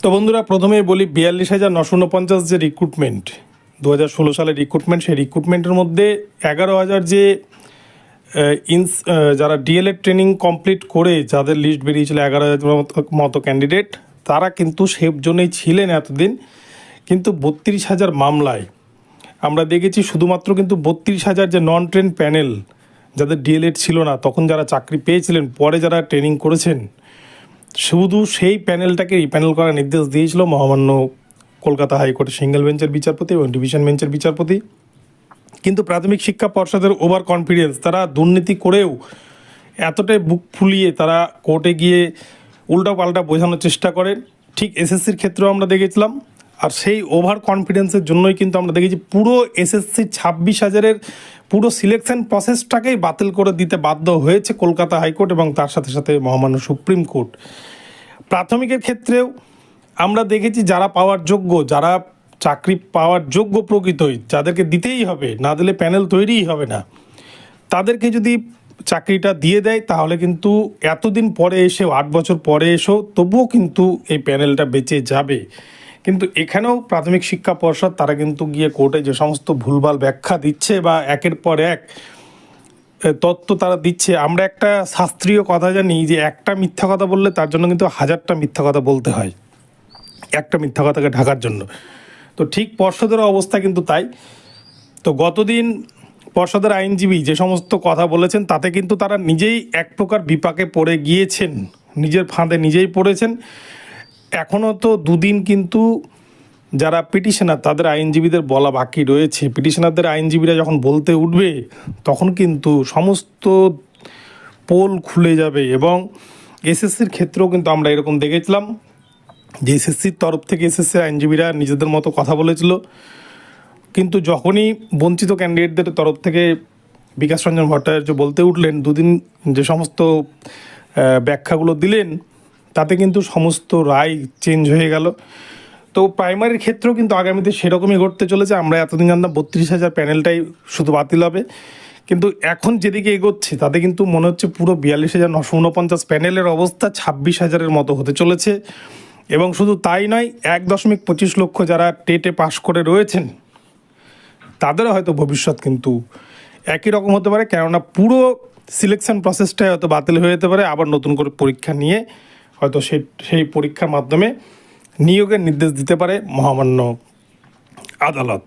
তো বন্ধুরা, প্রথমেই বলি 42,949 যে রিক্রুটমেন্ট 2016 সালের রিক্রুটমেন্ট, সেই রিক্রুটমেন্টের মধ্যে 11,000 যে যারা ডিএলএড ট্রেনিং কমপ্লিট করে যাদের লিস্ট বেরিয়েছিল 11,000 মতো ক্যান্ডিডেট, তারা কিন্তু সেফ জোনেই ছিলেন এতদিন। কিন্তু 32,000 মামলায় আমরা দেখেছি শুধুমাত্র কিন্তু 32,000 যে নন ট্রেন প্যানেল যাদের ডিএলএড ছিল না, তখন যারা চাকরি পেয়েছিলেন, পরে যারা ট্রেনিং করেছেন, শুধু সেই প্যানেলটাকে রিপ্যানেল করার নির্দেশ দিয়েছিল মহামান্য কলকাতা হাইকোর্টের সিঙ্গেল বেঞ্চের বিচারপতি এবং ডিভিশন বেঞ্চের বিচারপতি। কিন্তু প্রাথমিক শিক্ষা পর্ষদের ওভার কনফিডেন্স, তারা দুর্নীতি করেও এতটাই বুক ফুলিয়ে তারা কোর্টে গিয়ে উল্টাপাল্টা বোঝানোর চেষ্টা করেন। ঠিক এসএসসির ক্ষেত্রেও আমরা দেখেছিলাম। আর সেই ওভার কনফিডেন্সের জন্যই কিন্তু আমরা দেখেছি পুরো এসএসসি 26,000-এর পুরো সিলেকশন প্রসেসটাকেই বাতিল করে দিতে বাধ্য হয়েছে কলকাতা হাইকোর্ট এবং তার সাথে সাথে মহামান্য সুপ্রিম কোর্ট। প্রাথমিকের ক্ষেত্রেও আমরা দেখেছি যারা পাওয়ার যোগ্য, যারা চাকরি পাওয়ার যোগ্য প্রকৃতই, যাদেরকে দিতেই হবে, না দিলে প্যানেল তৈরিই হবে না, তাদেরকে যদি চাকরিটা দিয়ে দেয় তাহলে কিন্তু এতদিন পরে এসেও, 8 বছর পরে এসেও তবুও কিন্তু এই প্যানেলটা বেঁচে যাবে। কিন্তু এখানেও প্রাথমিক শিক্ষা পর্ষদ তারা কিন্তু গিয়ে কোর্টে যে সমস্ত ভুলভাল ব্যাখ্যা দিচ্ছে বা একের পর এক তথ্য তারা দিচ্ছে, আমরা একটা শাস্ত্রীয় কথা জানি যে একটা মিথ্যা কথা বললে তার জন্য কিন্তু 1000টা মিথ্যা কথা বলতে হয় একটা মিথ্যা কথাকে ঢাকার জন্য। তো ঠিক পর্ষদের অবস্থা কিন্তু তাই। তো গতদিন পর্ষদের আইনজীবী যে সমস্ত কথা বলেছেন, তাতে কিন্তু তারা নিজেই এক প্রকার বিপাকে পড়ে গিয়েছেন, নিজের ফাঁদে নিজেই পড়েছেন। এখনও তো দুদিন কিন্তু যারা পিটিশনার তাদের আইনজীবীদের বলা বাকি রয়েছে। পিটিশনারদের আইনজীবীরা যখন বলতে উঠবে তখন কিন্তু সমস্ত পোল খুলে যাবে। এবং এসএসসির ক্ষেত্রেও কিন্তু আমরা এরকম দেখেছিলাম যে এসএসসির তরফ থেকে এসএসসির আইনজীবীরা নিজেদের মতো কথা বলেছিল, কিন্তু যখনই বঞ্চিত ক্যান্ডিডেটদের তরফ থেকে বিকাশ রঞ্জন ভট্টাচার্য বলতে উঠলেন, দুদিন যে সমস্ত ব্যাখ্যাগুলো দিলেন, তাতে কিন্তু সমস্ত রায় চেঞ্জ হয়ে গেল। তো প্রাইমারির ক্ষেত্রেও কিন্তু আগামীতে সেরকমই ঘটতে চলেছে। আমরা এতদিন জানতাম 32,000 প্যানেলটাই শুধু বাতিল হবে, কিন্তু এখন যেদিকে এগোচ্ছে তাতে কিন্তু মনে হচ্ছে পুরো 42,949 প্যানেলের অবস্থা 26,000-এর মতো হতে চলেছে। এবং শুধু তাই নয়, 1.25 লক্ষ যারা টেটে পাশ করে রয়েছেন তাদেরও হয়তো ভবিষ্যৎ কিন্তু একই রকম হতে পারে, কেননা পুরো সিলেকশন প্রসেসটাই হয়তো বাতিল হয়ে যেতে পারে। আবার নতুন করে পরীক্ষা নিয়ে হয়তো সেই পরীক্ষার মাধ্যমে নিয়োগের নির্দেশ দিতে পারে মহামান্য আদালত।